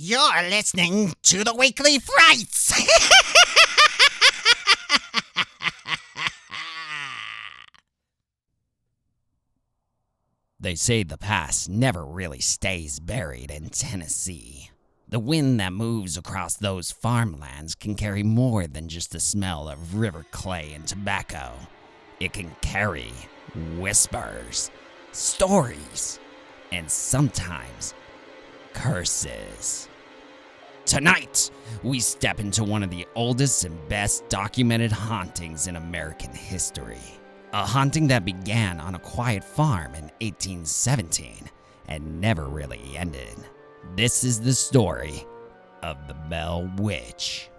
You're listening to the Weekly Frights! They say the past never really stays buried in Tennessee. The wind that moves across those farmlands can carry more than just the smell of river clay and tobacco. It can carry whispers, stories, and sometimes curses. Tonight, we step into one of the oldest and best documented hauntings in American history. A haunting that began on a quiet farm in 1817 and never really ended. This is the story of the Bell Witch.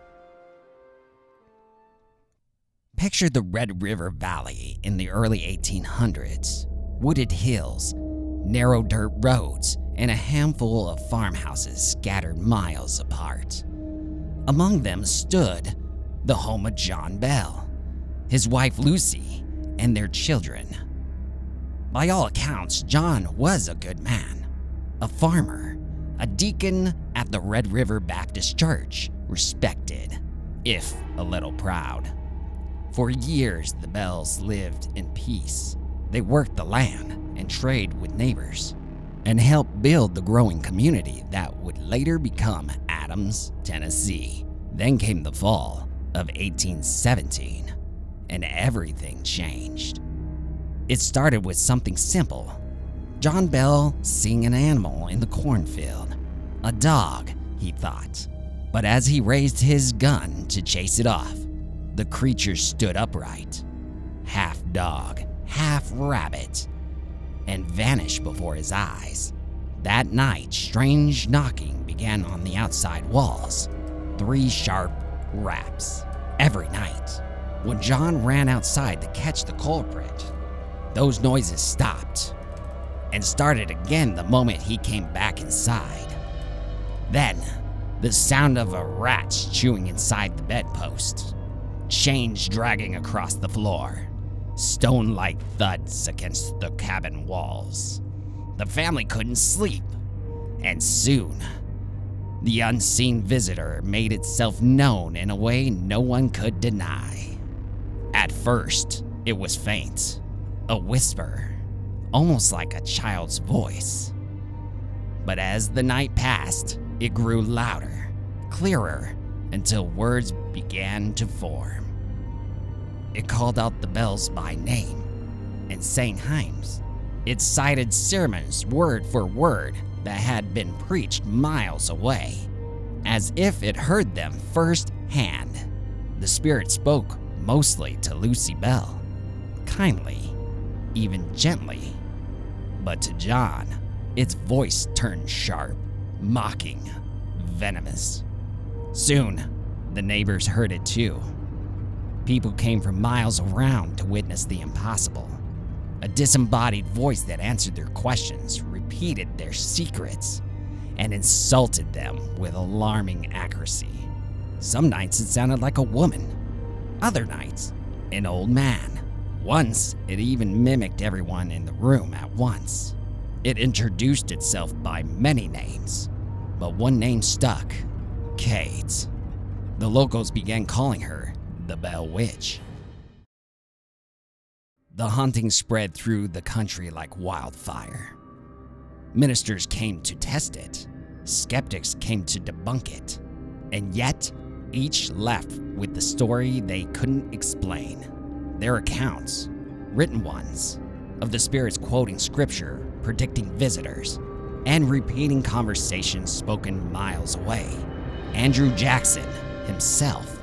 Picture the Red River Valley in the early 1800s. Wooded hills, narrow dirt roads, and a handful of farmhouses scattered miles apart. Among them stood the home of John Bell, his wife Lucy, and their children. By all accounts, John was a good man, a farmer, a deacon at the Red River Baptist Church, respected, if a little proud. For years, the Bells lived in peace. They worked the land and traded with neighbors, and helped build the growing community that would later become Adams, Tennessee. Then came the fall of 1817, and everything changed. It started with something simple. John Bell seeing an animal in the cornfield. A dog, he thought. But as he raised his gun to chase it off, the creature stood upright, half dog, half rabbit, and vanished before his eyes. That night, strange knocking began on the outside walls. 3 sharp raps every night. When John ran outside to catch the culprit, those noises stopped and started again the moment he came back inside. Then, the sound of a rat chewing inside the bedpost, chains dragging across the floor, stone-like thuds against the cabin walls. The family couldn't sleep, and soon, the unseen visitor made itself known in a way no one could deny. At first, it was faint, a whisper, almost like a child's voice. But as the night passed, it grew louder, clearer, until words began to form. It called out the Bells by name and sang hymns. It cited sermons word for word that had been preached miles away, as if it heard them firsthand. The spirit spoke mostly to Lucy Bell, kindly, even gently. But to John, its voice turned sharp, mocking, venomous. Soon, the neighbors heard it too. People came from miles around to witness the impossible. A disembodied voice that answered their questions, repeated their secrets, and insulted them with alarming accuracy. Some nights it sounded like a woman, other nights, an old man. Once, it even mimicked everyone in the room at once. It introduced itself by many names, but one name stuck: Kate. The locals began calling her the Bell Witch. The haunting spread through the country like wildfire. Ministers came to test it, skeptics came to debunk it, and yet each left with the story they couldn't explain. Their accounts, written ones, of the spirits quoting scripture, predicting visitors, and repeating conversations spoken miles away. Andrew Jackson himself,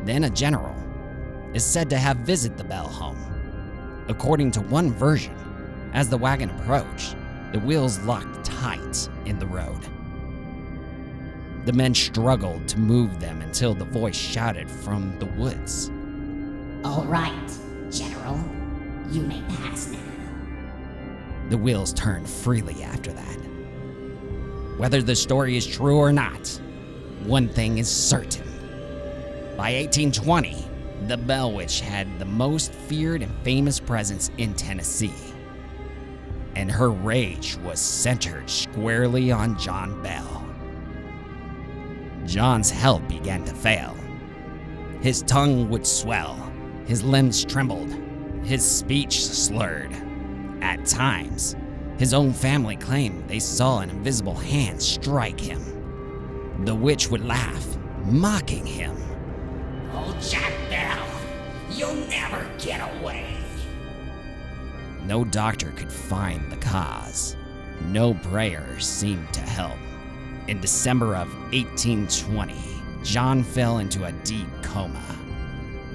then a general, is said to have visited the Bell home. According to one version, as the wagon approached, the wheels locked tight in the road. The men struggled to move them until the voice shouted from the woods, "All right, General, you may pass now." The wheels turned freely after that. Whether the story is true or not, one thing is certain. By 1820, the Bell Witch had the most feared and famous presence in Tennessee, and her rage was centered squarely on John Bell. John's health began to fail. His tongue would swell, his limbs trembled, his speech slurred. At times, his own family claimed they saw an invisible hand strike him. The witch would laugh, mocking him. Old Jack Bell, you'll never get away. No doctor could find the cause. No prayers seemed to help. In December of 1820, John fell into a deep coma.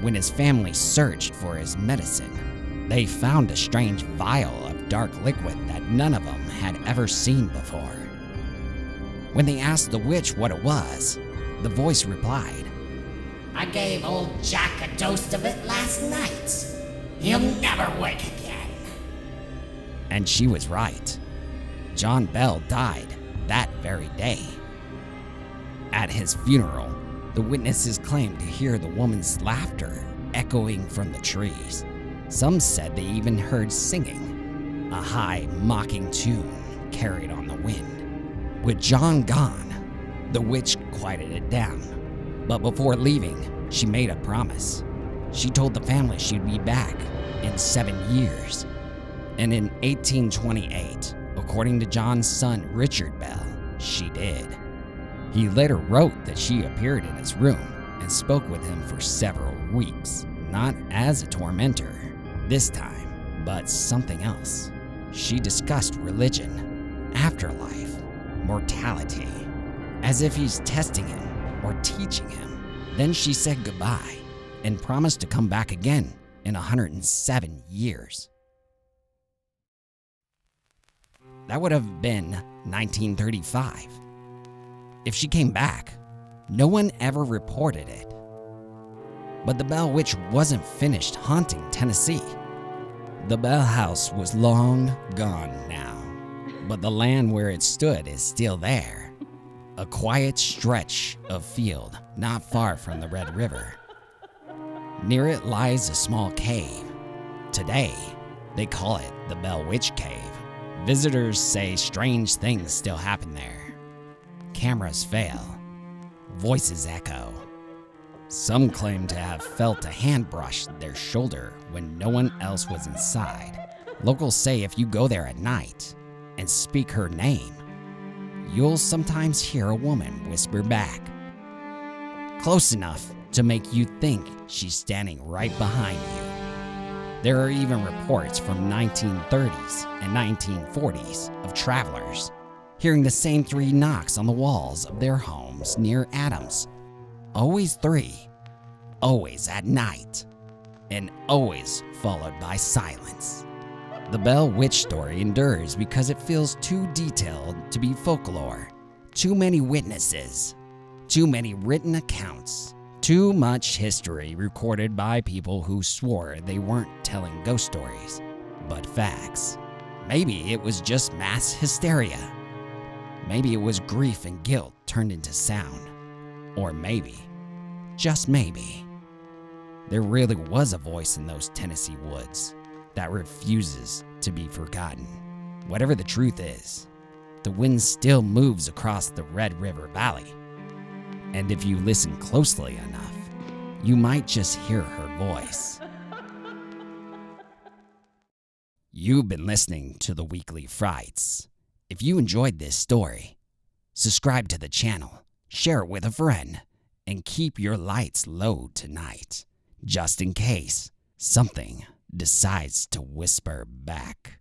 When his family searched for his medicine, they found a strange vial of dark liquid that none of them had ever seen before. When they asked the witch what it was, the voice replied, I gave old Jack a dose of it last night. He'll never wake again. And she was right. John Bell died that very day. At his funeral, the witnesses claimed to hear the woman's laughter echoing from the trees. Some said they even heard singing, a high, mocking tune carried on the wind. With John gone, the witch quieted it down. But before leaving, she made a promise. She told the family she'd be back in 7 years. And in 1828, according to John's son Richard Bell, she did. He later wrote that she appeared in his room and spoke with him for several weeks, not as a tormentor this time, but something else. She discussed religion, afterlife, mortality, as if he's testing him or teaching him. Then she said goodbye and promised to come back again in 107 years. That would have been 1935. If she came back, no one ever reported it. But the Bell Witch wasn't finished haunting Tennessee. The Bell House was long gone now, but the land where it stood is still there. A quiet stretch of field not far from the Red River. Near it lies a small cave. Today, they call it the Bell Witch Cave. Visitors say strange things still happen there. Cameras fail. Voices echo. Some claim to have felt a hand brush their shoulder when no one else was inside. Locals say if you go there at night and speak her name, you'll sometimes hear a woman whisper back, close enough to make you think she's standing right behind you. There are even reports from 1930s and 1940s of travelers hearing the same 3 knocks on the walls of their homes near Adams. Always 3, always at night, and always followed by silence. The Bell Witch story endures because it feels too detailed to be folklore. Too many witnesses, too many written accounts, too much history recorded by people who swore they weren't telling ghost stories, but facts. Maybe it was just mass hysteria. Maybe it was grief and guilt turned into sound. Or maybe, just maybe, there really was a voice in those Tennessee woods that refuses to be forgotten. Whatever the truth is, the wind still moves across the Red River Valley. And if you listen closely enough, you might just hear her voice. You've been listening to the Weekly Frights. If you enjoyed this story, subscribe to the channel, share it with a friend, and keep your lights low tonight, just in case something decides to whisper back.